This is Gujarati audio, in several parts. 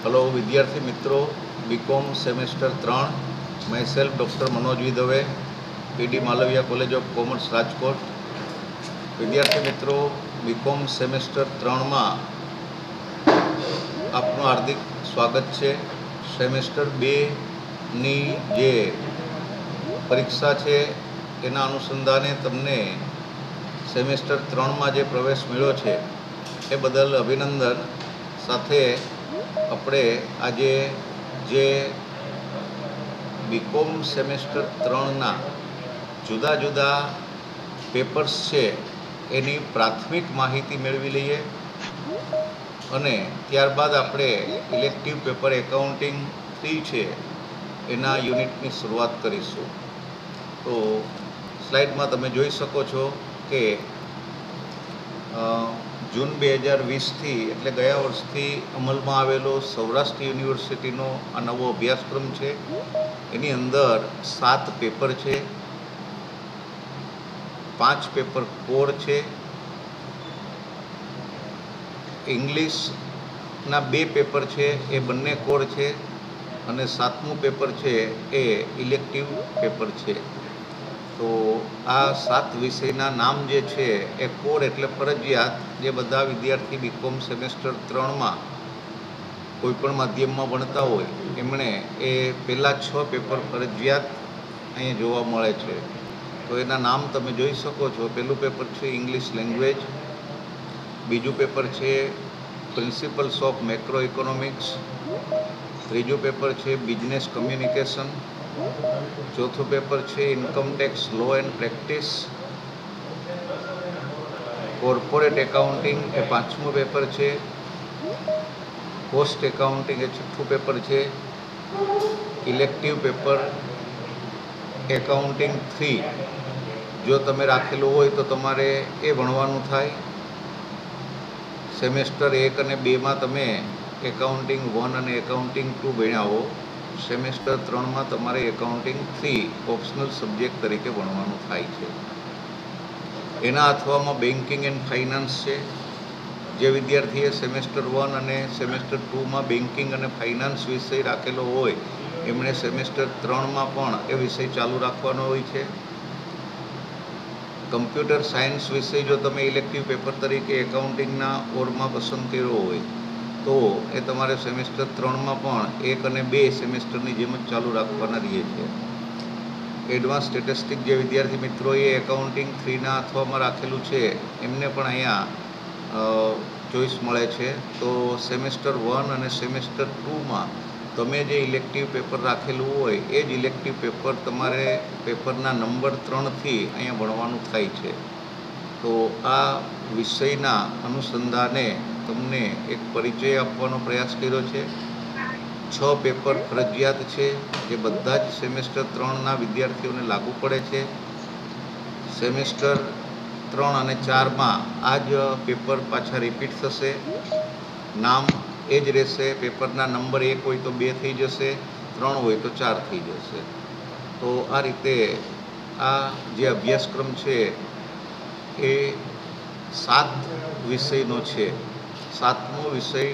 हेलो विद्यार्थी मित्रों, बीकॉम सेमेस्टर 3 मैं सेल्फ डॉक्टर मनोज विदवे, PD Malaviya college of commerce Rajkot. विद्यार्थी मित्रों, बीकॉम सेमेस्टर 3 में आपનું हार्दिक स्वागत है। सेमेस्टर 2 नी जे परीक्षा है एना अनुसंधाने तमने सेमेस्टर 3 में जे प्रवेश मिल्यो छे ए बदल अभिनंदन। साथे આપણે આજે જે બીકોમ સેમેસ્ટર 3ના જુદા જુદા પેપર્સ છે એની પ્રાથમિક માહિતી મેળવી લઈએ અને ત્યારબાદ આપણે ઇલેક્ટિવ પેપર એકાઉન્ટિંગ 3 છે એના યુનિટની શરૂઆત કરીશું। તો સ્લાઇડમાં તમે જોઈ શકો છો કે जून 2020 थी एटले गया वर्षथी अमल में आवेलो सौराष्ट्र यूनिवर्सिटीनो आ नवो अभ्यासक्रम है। एनी अंदर 7 पेपर है, 5 पेपर कोर है, इंग्लिश ना 2 पेपर है ए बंने कोर है और 7मुं पेपर है ए इलेक्टिव पेपर है। तो आ 7 विषयना नाम जे छे ए कोर एटले फरजियात जे बधा विद्यार्थी बीकॉम सेमेस्टर 3 में कोईपण माध्यम में भणता होय एमणे ए पहला 6 पेपर फरजियात अहीं जोवा मळे छे। तो एना नाम तमे जोई शको छो। पहलू पेपर छे इंग्लिश लैंग्वेज, बीजू पेपर छे प्रिंसिपल्स ऑफ मैक्रो इकोनॉमिक्स, त्रीजू पेपर छे बिजनेस कम्युनिकेशन, चौथो पेपर है income tax law and practice, corporate accounting ए 5मुं पेपर है, कॉस्ट एकाउंटिंग ए 6ठुं पेपर है, इलेक्टिव पेपर एकाउंटिंग 3 जो तमे राखेलुं होय तो तमारे ए भणवानुं थाय। सेमेस्टर 1 અને 2 में तमे एकाउंटिंग 1 અને एकाउंटिंग 2 भण्या हो। सेमेस्टर 3 में तमारे एकाउंटिंग 3 ऑप्शनल सब्जेक्ट तरीके भणवानुं थाय छे। एना अथवामां बेंकिंग एंड फाइनांस है। जे विद्यार्थीए सेमेस्टर 1 અને सेमेस्टर 2 में बेंकिंग અને फाइनांस विषय राखेलो होय एमणे सेमेस्टर 3 में पण ए विषय चालू राखवानो होय छे। कम्प्यूटर सायन्स विषय जो तमे इलेक्टिव पेपर तरीके एकाउंटिंगना कोर्समां पसंद कर्यो होय तो ए तमारे सेमेस्टर 3 में पण 1 અને 2 सेमेस्टरनी जेम ज चालू राखवाना रहे छे। एडवांस स्टेटिस्टिक जे विद्यार्थी मित्रोए एकाउंटिंग 3 ना अथवामां राखेलुं छे एमने पण अहींया चॉइस मळे छे। तो सेमेस्टर 1 અને सेमेस्टर 2 में तमे जे इलेक्टिव पेपर राखेलुं होय ए ज इलेक्टिव पेपर तमारे पेपरना नंबर 3 थी अहींया भणवानुं थाय छे। तो आ विषयना अनुसंधाने तमने एक परिचय आपवानो प्रयास कर्यो छे। 6 पेपर फरजियात छे जे बधा ज सेमेस्टर 3 ना विद्यार्थीओने लागू पड़े छे। सेमेस्टर 3 અને 4 में आज पेपर पाछा रिपीट थशे, नाम ए ज रहेशे। पेपरना नंबर 1 होय तो 2 थई जशे, 3 होय तो 4 थई जशे। तो आ रीते आ जे अभ्यासक्रम छे ए 7 विषयनो छे। 7मो विषय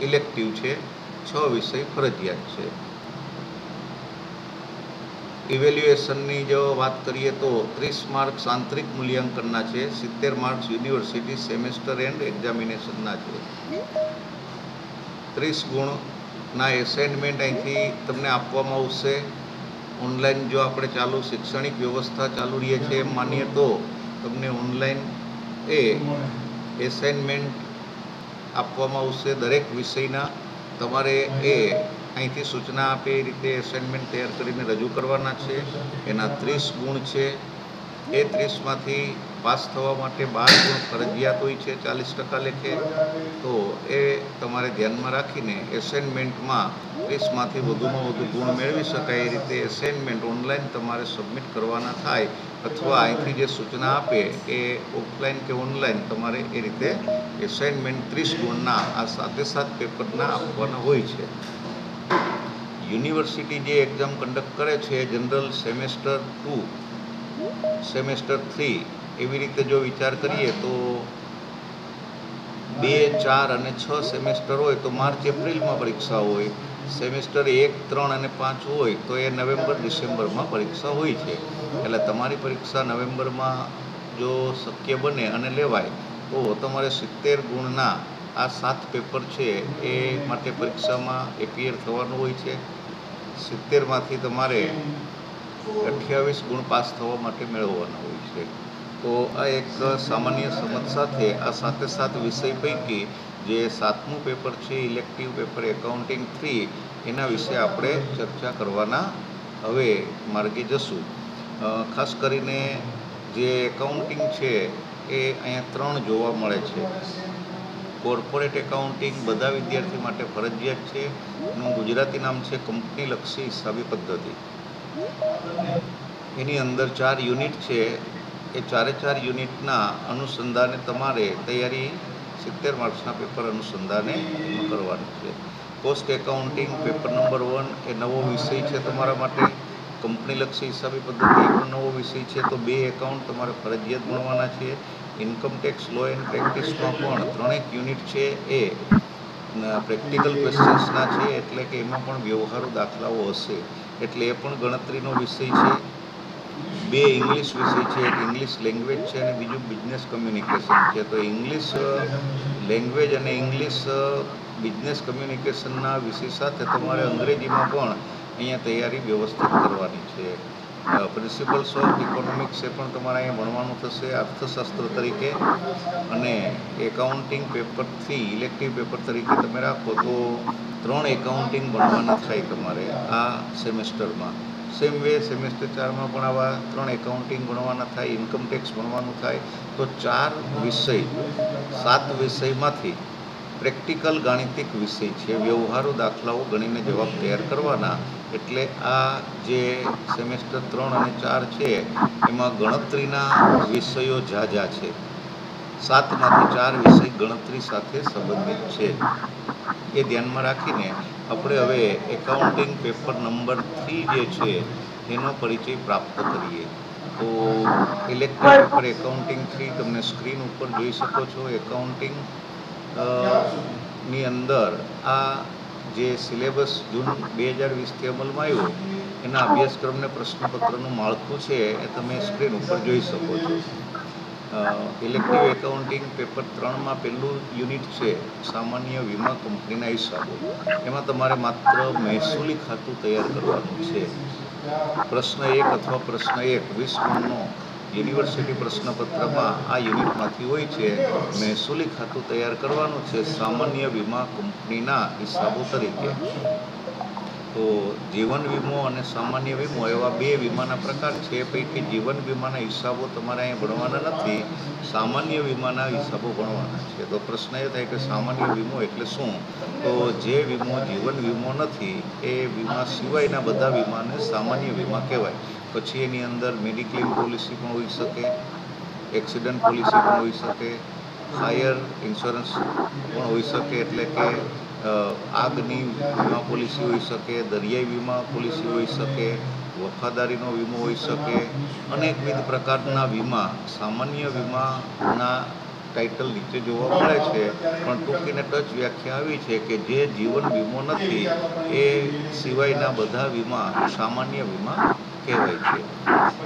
इलेक्टिव है, 6 विषय फरजियात है। इवेल्युएशननी जो बात करिए तो 30 मार्क्स आंतरिक मूल्यांकनना है, 70 मार्क्स यूनिवर्सिटी सेमेस्टर एंड एक्जामिनेशनना है। 30 गुणना एसाइनमेंट अहींथी तमने आपवामां आवशे। ऑनलाइन जो आपणे चालू शैक्षणिक व्यवस्था चालू रही है एम मानीए तो तमने ऑनलाइन ए एसाइनमेंट आपवामां आवशे। दरेक विषयना तमारे ए अहींथी सूचना आपे ए रीते एसाइनमेंट तैयार करीने रजू करवाना छे। एना 30 गुण छे। ए 30 मांथी पास थवा माटे 12 गुण फरजियात होय छे, 40% लेखे। तो ए तमारे ध्यानमां राखीने एसाइनमेंटमां 30 मांथी वधुमां वधु गुण मेळवी शकाय ए रीते एसाइनमेंट ऑनलाइन तमारे सबमिट करवाना थाय अथवा अहींथी जे सूचना आपे ए ऑफलाइन के ऑनलाइन तमारे ए रीते एसाइनमेंट 30 गुणना आ साथे साथ पेपरना आपवाना होय छे। यूनिवर्सिटी जे एक्जाम कंडक्ट करे छे जनरल सेमेस्टर 2 सेमेस्टर 3 एवी रीते जो विचार करिए तो 2, 4 અને 6 સેમેસ્ટર હોય તો માર્ચ એપ્રિલમાં પરીક્ષા હોય. સેમેસ્ટર 1, 3 અને 5 હોય તો એ નવેમ્બર ડિસેમ્બરમાં પરીક્ષા હોય છે. એટલે તમારી પરીક્ષા નવેમ્બરમાં જો શક્ય બને અને લેવાય તો તમારે 70 ગુણના આ 7 પેપર છે એ માટે પરીક્ષામાં એપિયર થવાનું હોય છે. 70માંથી તમારે 28 ગુણ પાસ થવા માટે મેળવવાના હોય છે. તો આ એક સામાન્ય સમજ સાથે આ 7 વિષય પૈકી જે 7મું પેપર છે ઇલેક્ટિવ પેપર એકાઉન્ટિંગ 3 એના વિશે આપણે ચર્ચા કરવાના હવે માર્ગે જશું. ખાસ કરીને જે એકાઉન્ટિંગ છે એ અહીંયા 3 જોવા મળે છે. કોર્પોરેટ એકાઉન્ટિંગ બધા વિદ્યાર્થી માટે ફરજિયાત છે. એનું ગુજરાતી નામ છે કંપનીલક્ષી હિસાબી પદ્ધતિ. એની અંદર 4 યુનિટ છે. એ 4 યુનિટના અનુસંધાને તમારે તૈયારી 70 માર્ક્સના પેપર અનુસંધાને કરવાની છે. કોસ્ટ એકાઉન્ટિંગ પેપર નંબર 1 એ નવો વિષય છે તમારા માટે. કંપનીલક્ષી હિસાબી પદ્ધતિ એ પણ નવો વિષય છે. તો 2 એકાઉન્ટ તમારે ફરજિયાત ભણવાના છે. ઇન્કમ ટેક્સ લો એન્ડ પ્રેક્ટિસમાં પણ 3 યુનિટ છે એ પ્રેક્ટિકલ ક્વેશ્ચન્સના છે, એટલે કે એમાં પણ વ્યવહારુ દાખલાઓ હશે, એટલે એ પણ ગણતરીનો વિષય છે. 2 ઇંગ્લિશ વિષય છે, એક ઇંગ્લિશ લેંગ્વેજ છે અને બીજું બિઝનેસ કમ્યુનિકેશન છે. તો ઇંગ્લિશ લેંગ્વેજ અને ઇંગ્લિશ બિઝનેસ કમ્યુનિકેશનના વિષય સાથે તમારે અંગ્રેજીમાં પણ અહીંયા તૈયારી વ્યવસ્થિત કરવાની છે. પ્રિન્સિપલ્સ ઓફ ઇકોનોમિક્સ એ પણ તમારે અહીંયા ભણવાનું થશે અર્થશાસ્ત્ર તરીકે. અને એકાઉન્ટિંગ પેપર 3 ઇલેક્ટિવ પેપર તરીકે તમે રાખો તો 3 એકાઉન્ટિંગ ભણવાના થાય તમારે આ સેમેસ્ટરમાં. સેમ વે સેમેસ્ટર 4માં પણ આવા 3 એકાઉન્ટિંગ ભણવાના થાય, ઇન્કમ ટેક્સ ભણવાનું થાય. તો 4 વિષય 7 વિષયમાંથી પ્રેક્ટિકલ ગાણિતિક વિષય છે, વ્યવહારુ દાખલાઓ ગણીને જવાબ તૈયાર કરવાના. એટલે આ જે સેમેસ્ટર 3 અને 4 છે એમાં ગણતરીના વિષયો ઝાઝા છે. 7માંથી 4 વિષય ગણતરી સાથે સંબંધિત છે. એ ધ્યાનમાં રાખીને આપણે હવે એકાઉન્ટિંગ પેપર નંબર 3 જે છે એનો પરિચય પ્રાપ્ત કરીએ. તો ઇલેક્ટિવ પેપર એકાઉન્ટિંગ 3 તમને સ્ક્રીન ઉપર જોઈ શકો છો. એકાઉન્ટિંગ ની અંદર આ જે સિલેબસ જૂન 2020થી અમલમાં આવ્યો એના અભ્યાસક્રમને પ્રશ્નપત્રનું માળખું છે એ તમે સ્ક્રીન ઉપર જોઈ શકો છો. ઇલેક્ટિવ એકાઉન્ટિંગ પેપર 3માં પહેલું યુનિટ છે સામાન્ય વીમા કંપનીના હિસાબો. એમાં તમારે માત્ર મહેસૂલી ખાતું તૈયાર કરવાનું છે. પ્રશ્ન 1 અથવા પ્રશ્ન 1 20 ગુણનો યુનિવર્સિટી પ્રશ્નપત્રમાં આ યુનિટમાંથી હોય છે. મહેસૂલી ખાતું તૈયાર કરવાનું છે સામાન્ય વીમા કંપનીના હિસાબો તરીકે. તો જીવન વીમો અને સામાન્ય વીમો એવા 2 વીમાના પ્રકાર છે. એ પૈકી જીવન વીમાના હિસાબો તમારે અહીંયા ભણવાના નથી, સામાન્ય વીમાના હિસાબો ભણવાના છે. તો પ્રશ્ન એ થાય કે સામાન્ય વીમો એટલે શું? તો જે વીમો જીવન વીમો નથી એ વીમા સિવાયના બધા વીમાને સામાન્ય વીમા કહેવાય. પછી એની અંદર મેડિક્લેમ પોલિસી પણ હોઈ શકે, એક્સિડન્ટ પોલિસી પણ હોઈ શકે, ફાયર ઇન્સ્યોરન્સ પણ હોઈ શકે, એટલે કે આગની વીમા પોલિસી હોઈ શકે, દરિયાઈ વીમા પોલિસી હોઈ શકે, વફાદારીનો વીમો હોઈ શકે. અનેકવિધ પ્રકારના વીમા સામાન્ય વીમાના ટાઇટલ નીચે જોવા મળે છે, પણ ટૂંકીને ટચ વ્યાખ્યા આવી છે કે જે જીવન વીમો નથી એ સિવાયના બધા વીમા સામાન્ય વીમા કહેવાય છે.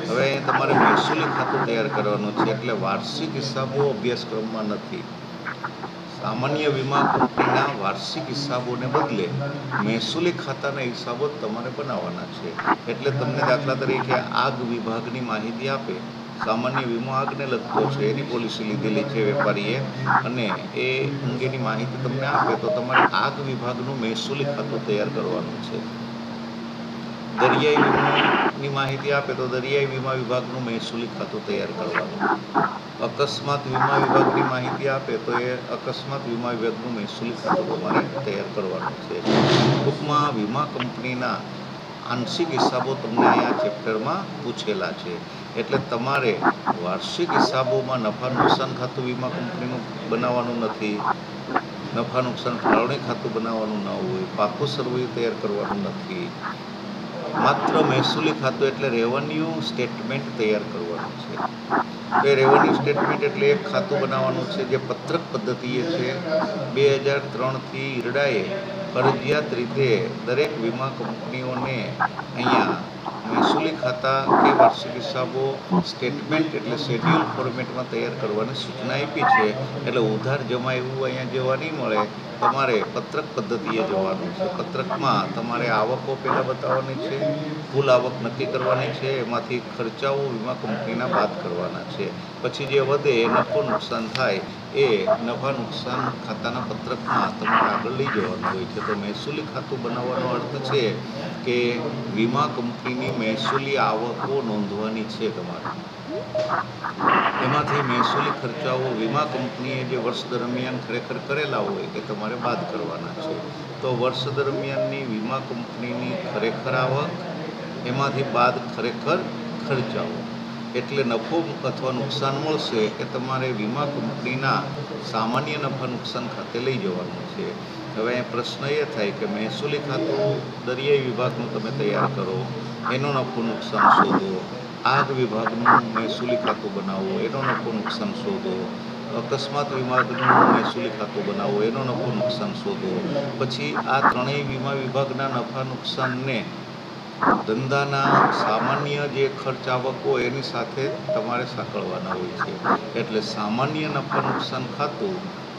હવે તમારે મહેસૂલી ખાતું તૈયાર કરવાનું છે, એટલે વાર્ષિક હિસાબો અભ્યાસક્રમમાં નથી. સામાન્ય વીમા કંપનીના વાર્ષિક હિસાબોને બદલે મહેસૂલી ખાતાના હિસાબો તમારે બનાવવાના છે. એટલે તમને દાખલા તરીકે આગ વિભાગની માહિતી આપે, સામાન્ય વીમો આગને લગતો છે, એની પોલિસી લીધેલી છે વેપારીએ અને એ અંગેની માહિતી તમને આપે તો તમારે આગ વિભાગનું મહેસૂલી ખાતું તૈયાર કરવાનું છે. દરિયાઈ વીમાની માહિતી આપે તો દરિયાઈ વીમા વિભાગનું મહેસૂલી ખાતું તૈયાર કરવાનું. અકસ્માત વીમા વિભાગની માહિતી આપે તો એ અકસ્માત વીમા વિભાગનું મહેસૂલી ખાતું તમારે તૈયાર કરવાનું છે. ટૂંકમાં વીમા કંપનીના આંશિક હિસાબો તમને અહીંયા ચેપ્ટરમાં પૂછેલા છે. એટલે તમારે વાર્ષિક હિસાબોમાં નફા નુકસાન ખાતું વીમા કંપનીનું બનાવવાનું નથી, નફા નુકસાન ફાળવણી ખાતું બનાવવાનું ન હોય, પાકું સર્વે તૈયાર કરવાનું નથી. માત્ર મહેસૂલી ખાતું એટલે રેવન્યુ સ્ટેટમેન્ટ તૈયાર કરવાનું છે. તો એ રેવન્યુ સ્ટેટમેન્ટ એટલે એક ખાતું બનાવવાનું છે જે પત્રક પદ્ધતિએ છે. 2003થી ઈરડાએ ફરજિયાત રીતે દરેક વીમા કંપનીઓને અહીંયા મહેસૂલી ખાતા કે વાર્ષિક હિસાબો સ્ટેટમેન્ટ એટલે શેડ્યુલ ફોર્મેટમાં તૈયાર કરવાની સૂચના આપી છે. એટલે ઉધાર જમા એવું અહીંયા જોવા નહીં મળે, તમારે પત્રક પદ્ધતિએ જવાનું છે. પત્રકમાં તમારે આવકો પહેલાં બતાવવાની છે, કુલ આવક નક્કી કરવાની છે, એમાંથી ખર્ચાઓ વીમા કંપનીના બાદ કરવાના છે. પછી જે વધે એ નફો નુકસાન થાય એ નફા નુકસાન ખાતાના પત્રકમાં તમારે આગળ લઈ જવાનું હોય છે. તો મહેસૂલી ખાતું બનાવવાનો અર્થ છે કે વીમા કંપનીની મહેસૂલી આવકો નોંધવાની છે તમારે. એમાંથી મહેસૂલી ખર્ચાઓ વીમા કંપનીએ જે વર્ષ દરમિયાન ખરેખર કરેલા હોય એ તમારે બાદ કરવાના છે. તો વર્ષ દરમિયાનની વીમા કંપનીની ખરેખર આવક, એમાંથી બાદ ખરેખર ખર્ચાઓ, એટલે નફો અથવા નુકસાન મળશે એ તમારે વીમા કંપનીના સામાન્ય નફા નુકસાન ખાતે લઈ જવાનું છે. હવે પ્રશ્ન એ થાય કે મહેસૂલી ખાતું દરિયાઈ વિભાગનું તમે તૈયાર કરો, એનો નફો નુકસાન શોધો. આગ વિભાગનું મહેસૂલી ખાતું બનાવો, એનો નફો નુકસાન શોધો. અકસ્માત વિભાગનું મહેસૂલી ખાતું બનાવો, એનો નફો નુકસાન શોધો. પછી આ ત્રણેય વીમા વિભાગના નફા નુકસાનને ધંધાના સામાન્ય જે ખર્ચ આવક હોય એની સાથે તમારે સાંકળવાના હોય છે. એટલે સામાન્ય નફા નુકસાન ખાતું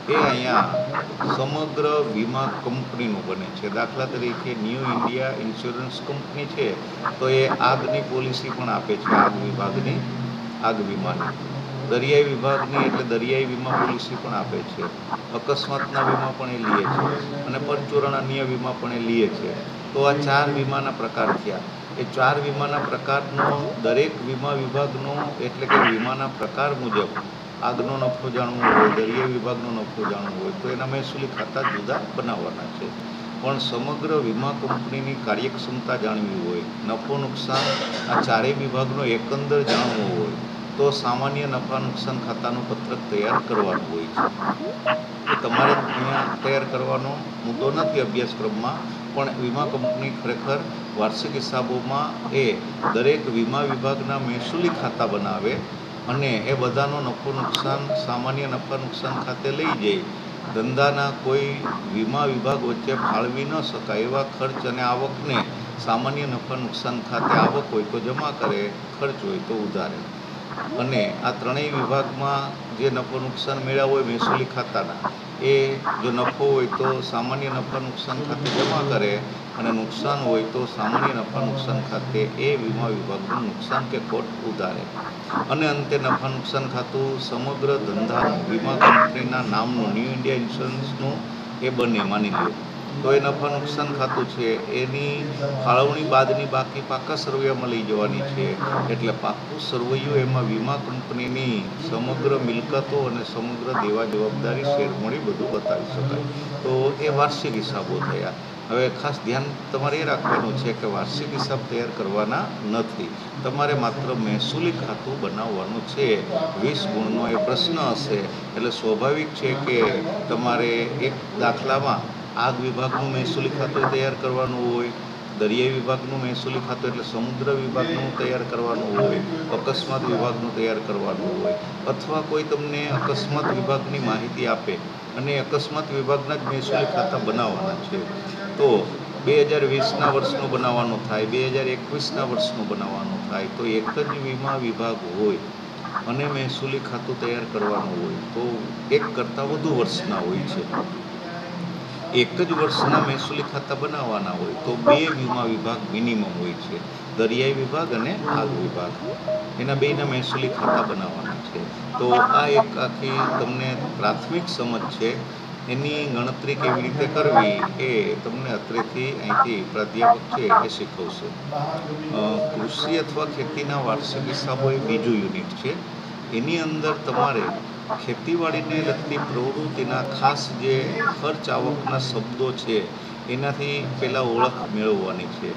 એ અહીંયા સમગ્ર વીમા કંપનીનું બને છે. દાખલા તરીકે ન્યૂ ઇન્ડિયા ઇન્સ્યોરન્સ કંપની છે તો એ આગની પોલિસી પણ આપે છે, આગ વિભાગની, આગ વીમાની. દરિયાઈ વિભાગની એટલે દરિયાઈ વીમા પોલિસી પણ આપે છે. અકસ્માતના વીમા પણ એ લે છે અને પરચુરણ અન્ય વીમા પણ એ લે છે. તો આ 4 વીમાના પ્રકાર થયા. એ 4 વીમાના પ્રકારનો દરેક વીમા વિભાગનો એટલે કે વીમાના પ્રકાર મુજબ આગનો નફો જાણવો હોય, દરિયાઈ વિભાગનો નફો જાણવો હોય તો એના મહેસૂલી ખાતા જુદા બનાવવાના છે. પણ સમગ્ર વીમા કંપનીની કાર્યક્ષમતા જાણવી હોય, નફો નુકસાન આ ચારેય વિભાગનો એકંદર જાણવો હોય તો સામાન્ય નફા નુકસાન ખાતાનું પત્રક તૈયાર કરવાનું હોય છે. એ તમારે અહીંયા તૈયાર કરવાનો મુદ્દો નથી અભ્યાસક્રમમાં, પણ વીમા કંપની ખરેખર વાર્ષિક હિસાબોમાં એ દરેક વીમા વિભાગના મહેસૂલી ખાતા બનાવે અને એ બધાનો નફો નુકસાન સામાન્ય નફા નુકસાન ખાતે લઈ જાય. ધંધાના કોઈ વીમા વિભાગ વચ્ચે ફાળવી ન શકાય એવા ખર્ચ અને આવકને સામાન્ય નફા નુકસાન ખાતે આવક હોય તો જમા કરે, ખર્ચ હોય તો ઉધારે. અને આ ત્રણેય વિભાગમાં જે નફો નુકસાન મેળવ્યા હોય મહેસૂલી ખાતાના, એ જો નફો હોય તો સામાન્ય નફા નુકસાન ખાતે જમા કરે અને નુકસાન હોય તો સામાન્ય નફા નુકસાન ખાતે એ વીમા વિભાગનું નુકસાન કે ખોટ ઉધારે. અને અંતે નફા નુકસાન ખાતું સમગ્ર ધંધાનું વીમા કંપનીના નામનું ન્યૂ ઇન્ડિયા ઇન્સ્યોરન્સનું એ બને માની લો તો એ નફા નુકસાન ખાતું છે એની ફાળવણી બાદની બાકી પાકા સરવૈયામાં લઈ જવાની છે. એટલે પાકું સરવૈયું એમાં વીમા કંપનીની સમગ્ર મિલકતો અને સમગ્ર દેવા જવાબદારી શેરમણી બધું બતાવી શકાય. તો એ વાર્ષિક હિસાબો થયા. હવે ખાસ ધ્યાન તમારે એ રાખવાનું છે કે વાર્ષિક હિસાબ તૈયાર કરવાના નથી, તમારે માત્ર મહેસૂલી ખાતું બનાવવાનું છે. 20 ગુણનો એ પ્રશ્ન હશે એટલે સ્વાભાવિક છે કે તમારે એક દાખલામાં આગ વિભાગનું મહેસૂલી ખાતું તૈયાર કરવાનું હોય, દરિયાઈ વિભાગનું મહેસૂલી ખાતું એટલે સમુદ્ર વિભાગનું તૈયાર કરવાનું હોય, અકસ્માત વિભાગનું તૈયાર કરવાનું હોય, અથવા કોઈ તમને અકસ્માત વિભાગની માહિતી આપે અને અકસ્માત વિભાગના જ મહેસૂલી ખાતા બનાવવાના છે. તો 2020ના વર્ષનું બનાવવાનું થાય, 2021ના વર્ષનું બનાવવાનું થાય તો એક જ વીમા વિભાગ હોય અને મહેસૂલી ખાતું તૈયાર કરવાનું હોય તો એક કરતાં વધુ વર્ષના હોય છે. એક જ વર્ષના મહેસૂલી ખાતા બનાવવાના હોય તો 2 વીમા વિભાગ મિનિમમ હોય છે, દરિયાઈ વિભાગ અને આગ વિભાગ. એના બેયના મહેસૂલી ખાતા બનાવવાના છે. તો આ એક આખી તમને પ્રાથમિક સમજ છે. એની ગણતરી કેવી રીતે કરવી એ તમને અત્રેથી અહીંથી પ્રાધ્યાપક છે એ શીખવશે. કૃષિ અથવા ખેતીના વાર્ષિક હિસાબો એ બીજું યુનિટ છે. એની અંદર તમારે ખેતીવાડીને લગતી પ્રવૃત્તિના ખાસ જે ખર્ચ આવકના શબ્દો છે એનાથી પહેલાં ઓળખ મેળવવાની છે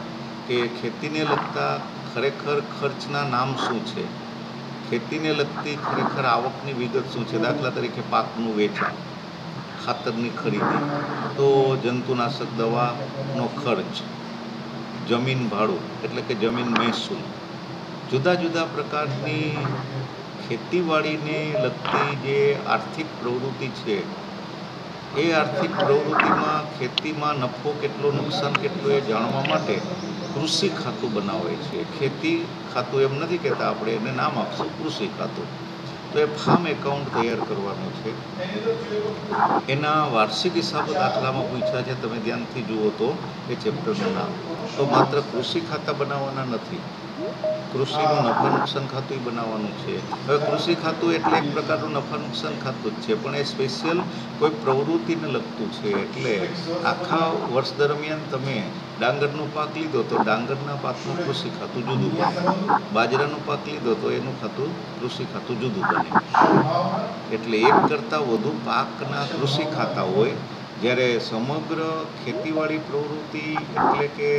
કે ખેતીને લગતા ખરેખર ખર્ચના નામ શું છે, ખેતીને લગતી ખરેખર આવકની વિગત શું છે. દાખલા તરીકે પાકનું વેચાણ, ખાતરની ખરીદી, તો જંતુનાશક દવાનો ખર્ચ, જમીન ભાડું એટલે કે જમીન મહેસૂલ. જુદા જુદા પ્રકારની ખેતીવાડીને લગતી જે આર્થિક પ્રવૃત્તિ છે એ આર્થિક પ્રવૃત્તિમાં ખેતીમાં નફો કેટલો નુકસાન કેટલું એ જાણવા માટે કૃષિ ખાતું બનાવે છે. ખેતી ખાતું એમ નથી કહેતા આપણે, એને નામ આપશું કૃષિ ખાતું. તો એ ફાર્મ એકાઉન્ટ તૈયાર કરવાનું છે. એના વાર્ષિક હિસાબો દાખલામાં પૂછ્યા છે, તમે ધ્યાનથી જુઓ તો એ ચેપ્ટરનું નામ. તો માત્ર કૃષિ ખાતા બનાવવાના નથી, કૃષિનું નફા નુકસાન ખાતું બનાવવાનું છે. હવે કૃષિ ખાતું એટલે એક પ્રકારનું નફા નુકસાન ખાતું જ છે, પણ એ સ્પેશિયલ કોઈ પ્રવૃત્તિને લગતું છે. એટલે આખા વર્ષ દરમિયાન તમે ડાંગરનો પાક લીધો તો ડાંગરના પાકનું કૃષિ ખાતું જુદું બને, બાજરાનો પાક લીધો તો એનું ખાતું કૃષિ ખાતું જુદું બને. એટલે એક કરતાં વધુ પાકના કૃષિ ખાતા હોય, જ્યારે સમગ્ર ખેતીવાડી પ્રવૃત્તિ એટલે કે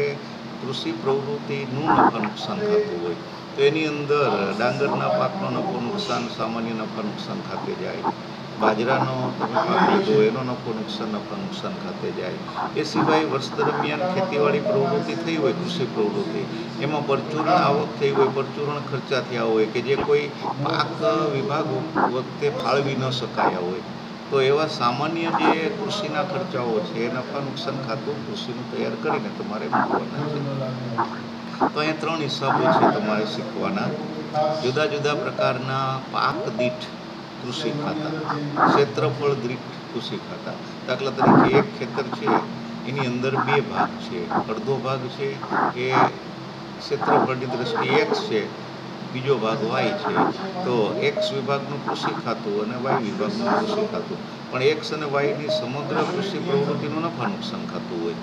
કૃષિ પ્રવૃત્તિનું નફા નુકસાન ખાતું હોય. તો એની અંદર ડાંગરના પાકનો નફો નુકસાન સામાન્ય નફા નુકસાન ખાતે જાય, બાજરાનો તમે પાક લીધો એનો નફો નફા નુકસાન ખાતે જાય. એ સિવાય વર્ષ દરમિયાન ખેતીવાડી પ્રવૃત્તિ થઈ હોય, કૃષિ પ્રવૃત્તિ, એમાં પરચુરણ આવક થઈ હોય, પરચુરણ ખર્ચા થયા હોય કે જે કોઈ પાક વિભાગ વખતે ફાળવી ન શકાયા હોય, તો એવા સામાન્ય જે કૃષિના ખર્ચાઓ છે એ નફા નુકસાન ખાતું કૃષિનું તૈયાર કરીને તમારે મૂકવાના છે. તો અહીંયા 3 હિસાબો છે તમારે શીખવાના. જુદા જુદા પ્રકારના પાક દીઠ કૃષિ ખાતા, ક્ષેત્રફળ દીઠ કૃષિ ખાતા. દાખલા તરીકે એક ખેતર છે, એની અંદર 2 ભાગ છે. અડધો ભાગ છે એ ક્ષેત્રફળની દ્રષ્ટિએ x છે, બીજો ભાગ y છે. તો x વિભાગનું કૃષિ ખાતું અને y વિભાગનું કૃષિ ખાતું. પણ x અને y ની સમગ્ર કૃષિ પ્રવૃત્તિનું નફા નુકસાન ખાતું હોય.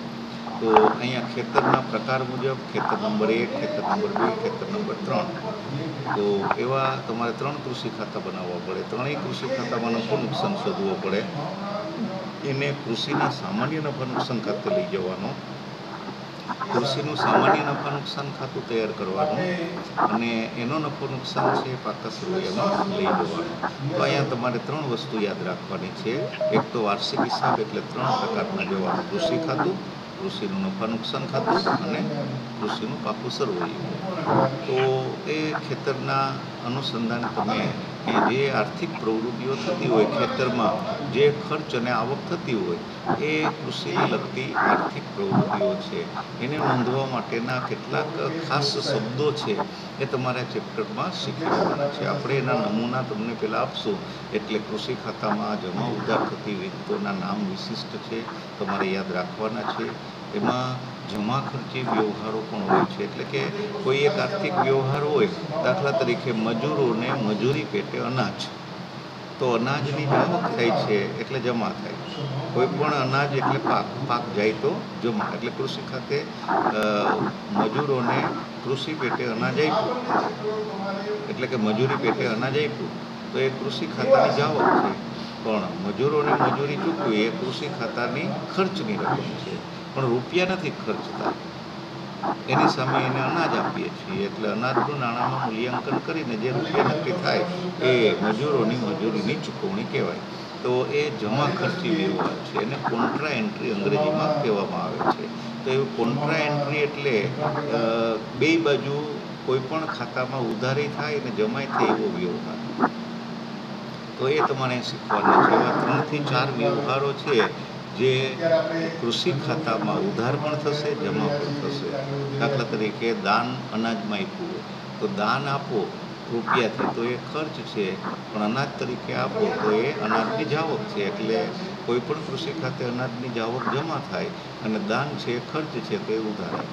તો અહીંયા ખેતરના પ્રકાર મુજબ ખેતર નંબર 1, ખેતર નંબર 2, ખેતર નંબર 3, તો એવા તમારે 3 કૃષિ ખાતા બનાવવા પડે. 3 કૃષિ ખાતામાં નફો નુકસાન શોધવો પડે. એને કૃષિના સામાન્ય નફા નુકસાન ખાતે લઈ જવાનો, કૃષિનું સામાન્ય નફા નુકસાન ખાતું તૈયાર કરવાનું અને એનો નફો નુકસાન છે પાકા સરવૈયામાં લઈ જવાનો. તો અહીંયા તમારે 3 વસ્તુ યાદ રાખવાની છે. એક તો વાર્ષિક હિસાબ, એટલે 3 પ્રકારના જવાનું: કૃષિ ખાતું, કૃષિનું નફા નુકસાન ખાતું અને કૃષિનું પાકું સરવૈયું. તો એ ખેતરના અનુસંધાને તમે જે આર્થિક પ્રવૃત્તિઓ થતી હોય ખેતરમાં, જે ખર્ચ અને આવક થતી હોય, એ કૃષિને લગતી આર્થિક પ્રવૃત્તિઓ છે. એને નોંધવા માટેના કેટલાક ખાસ શબ્દો છે એ તમારા ચેપ્ટરમાં શીખી લેવાના છે. આપણે એના નમૂના તમને પહેલાં આપશું. એટલે કૃષિ ખાતામાં જમા ઉધાર થતી વિગતોના નામ વિશિષ્ટ છે, તમારે યાદ રાખવાના છે. એમાં જમા ખર્ચી વ્યવહારો પણ હોય છે. એટલે કે કોઈ એક આર્થિક વ્યવહાર હોય, દાખલા તરીકે મજૂરોને મજૂરી પેટે અનાજ, તો અનાજની આવક થાય છે એટલે જમા થાય. કોઈ પણ અનાજ એટલે પાક જાય તો જમા. એટલે કૃષિ ખાતે મજૂરોને કૃષિ પેટે અનાજ આપ્યું, એટલે કે મજૂરી પેટે અનાજ આપ્યું, તો એ કૃષિ ખાતાની જ આવક છે. પણ મજૂરોને મજૂરી ચૂકવી એ કૃષિ ખાતાની ખર્ચની રકમ છે. પણ રૂપિયા નથી ખર્ચતા, એની સામે એને અનાજ આપીએ છીએ. એટલે અનાજનું નાણાંમાં મૂલ્યાંકન કરીને જે રૂપિયા નક્કી થાય એ મજૂરોની મજૂરીની ચૂકવણી કહેવાય. તો એ જમા ખર્ચી વ્યવહાર છે. એને કોન્ટ્રા એન્ટ્રી અંગ્રેજીમાં કહેવામાં આવે છે. તો એ કોન્ટ્રા એન્ટ્રી એટલે 2 બાજુ કોઈ પણ ખાતામાં ઉધારી થાય અને જમાય થાય એવો વ્યવહાર. તો એ તમારે શીખવાના છે. એવા 3 થી 4 વ્યવહારો છે જે કૃષિ ખાતામાં ઉધાર પણ થશે, જમા પણ થશે. દાખલા તરીકે દાન અનાજમાં આપ્યું હોય, તો દાન આપો રૂપિયાથી તો એ ખર્ચ છે, પણ અનાજ તરીકે આપો તો એ અનાજની જ આવક છે. એટલે કોઈ પણ કૃષિ ખાતે અનાજની જ આવક જમા થાય અને દાન છે ખર્ચ છે, તો એ ઉધાર.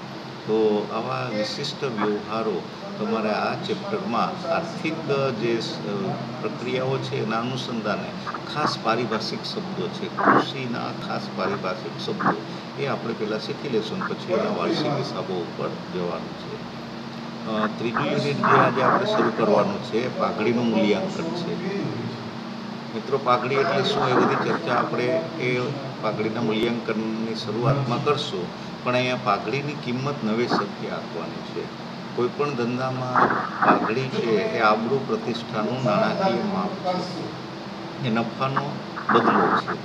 તો આવા વિશિષ્ટ વ્યવહારો તમારે આ ચેપ્ટરમાં આર્થિક જે પ્રક્રિયાઓ છે એના અનુસંધાને ખાસ પારિભાષિક શબ્દો છે, કૃષિના ખાસ પારિભાષિક શબ્દો, એ આપણે પહેલાં શીખી લેશું, પછી એના વાર્ષિક હિસાબો ઉપર જવાનું છે. 3જું યુનિટ જે આજે આપણે શરૂ કરવાનું છે, પાઘડીનું મૂલ્યાંકન છે. મિત્રો, પાઘડી એટલે શું એ બધી ચર્ચા આપણે એ પાઘડીના મૂલ્યાંકનની શરૂઆતમાં કરશું. પણ અહીંયા પાઘડીની કિંમત નવેસરથી આપવાની છે. કોઈ પણ ધંધામાં પાઘડી છે એ આબરૂ પ્રતિષ્ઠાનું નાણાકીય માપ છે, એ નફાનો બદલો છે.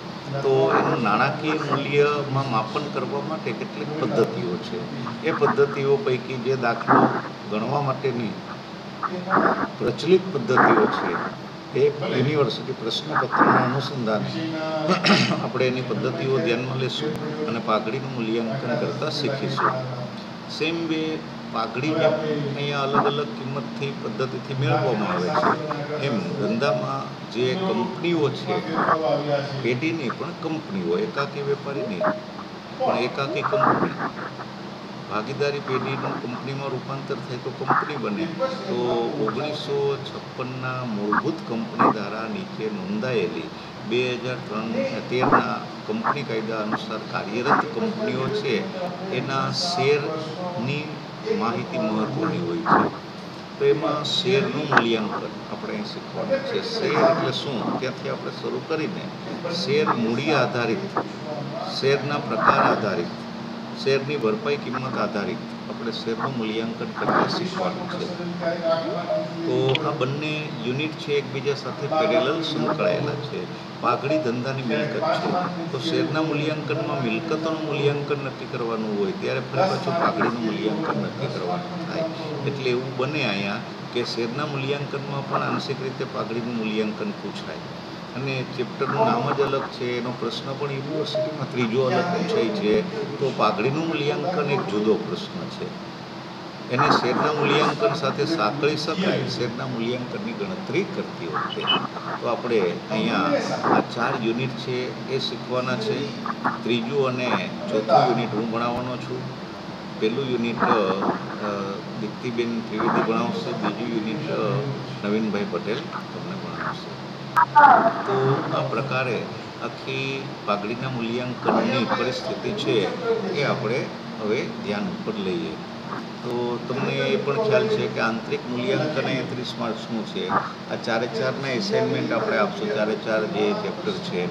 તો એનું નાણાકીય મૂલ્યમાં માપન કરવા માટે કેટલીક પદ્ધતિઓ છે. એ પદ્ધતિઓ પૈકી જે દાખલો ગણવા માટેની પ્રચલિત પદ્ધતિઓ છે એ યુનિવર્સિટી પ્રશ્નપત્રના અનુસંધાને આપણે એની પદ્ધતિઓ ધ્યાનમાં લેશું અને પાઘડીનું મૂલ્યાંકન કરતાં શીખીશું. સેમ વે પાઘડી જેમ અહીંયા અલગ અલગ કિંમતથી પદ્ધતિથી મેળવવામાં આવે છે, એમ ધંધામાં જે કંપનીઓ છે, પેઢીની પણ કંપનીઓ, એકાકી વેપારી નહીં પણ એકાકી કંપની, ભાગીદારી પેઢીનું કંપનીમાં રૂપાંતર થાય તો કંપની બને. તો 1956ના મૂળભૂત કંપની ધારા નીચે નોંધાયેલી 2013ના કંપની કાયદા અનુસાર કાર્યરત કંપનીઓ છે એના શેરની માહિતી મહત્વની હોય છે. તો એમાં શેરનું મૂલ્યાંકન આપણે અહીં શીખવાનું છે. શેર એટલે શું, ત્યાંથી આપણે શરૂ કરીને શેર મૂડી આધારિત, શેરના પ્રકાર આધારિત, શેરની ભરપાઈ કિંમત આધારિત આપણે શેરનું મૂલ્યાંકન કરતા શીખવાનું છે. તો આ બંને યુનિટ છે એકબીજા સાથે પેરેલલ સંકળાયેલા છે. પાઘડી ધંધાની મિલકત છે, તો શેરના મૂલ્યાંકનમાં મિલકતોનું મૂલ્યાંકન નક્કી કરવાનું હોય ત્યારે ફરી પાછું પાઘડીનું મૂલ્યાંકન નક્કી કરવાનું થાય. એટલે એવું બને અહીંયા કે શેરના મૂલ્યાંકનમાં પણ આંશિક રીતે પાઘડીનું મૂલ્યાંકન પૂછાય. અને ચેપ્ટરનું નામ જ અલગ છે, એનો પ્રશ્ન પણ યુનિવર્સિટીમાં ત્રીજો અલગ પૂછાય છે. તો પાઘડીનું મૂલ્યાંકન એક જુદો પ્રશ્ન છે, એને શેરના મૂલ્યાંકન સાથે સાંકળી શકાય શેરના મૂલ્યાંકનની ગણતરી કરતી વખતે. તો આપણે અહીંયા આ 4 યુનિટ છે એ શીખવાના છે. ત્રીજું અને ચોથું યુનિટ હું ભણાવવાનો છું. પહેલું યુનિટ દીપ્તિબેન ત્રિવેદી ભણાવશે, બીજું યુનિટ નવીનભાઈ પટેલ તમને ભણાવશે. તો આ પ્રકારે આખી પાઘડીના મૂલ્યાંકનની પરિસ્થિતિ છે એ આપણે હવે ધ્યાન ઉપર લઈએ. તો તમને એ પણ ખ્યાલ છે કે આંતરિક મૂલ્યાંકન 30 માર્ક્સનું છે. આ 4 એસાઇનમેન્ટ આપણે આપશું, 4 જે ચેપ્ટર છે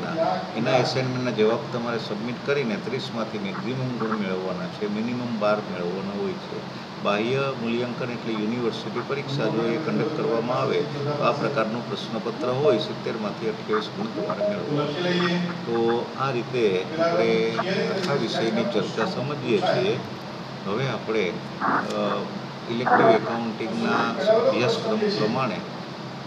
એના એસાઇનમેન્ટના જવાબ તમારે સબમિટ કરીને 30માંથી મેક્ઝિમમ ગુણ મેળવવાના છે, મિનિમમ 12 મેળવવાના હોય છે. બાહ્ય મૂલ્યાંકન એટલે યુનિવર્સિટી પરીક્ષા જો એ કન્ડક્ટ કરવામાં આવે તો આ પ્રકારનું પ્રશ્નપત્ર હોય, 70માંથી 28 ગુણ તમારે મેળવવા. તો આ રીતે આપણે આ વિષયની ચર્ચા સમજીએ છીએ. હવે આપણે ઇલેક્ટિવ એકાઉન્ટિંગના અભ્યાસક્રમ પ્રમાણે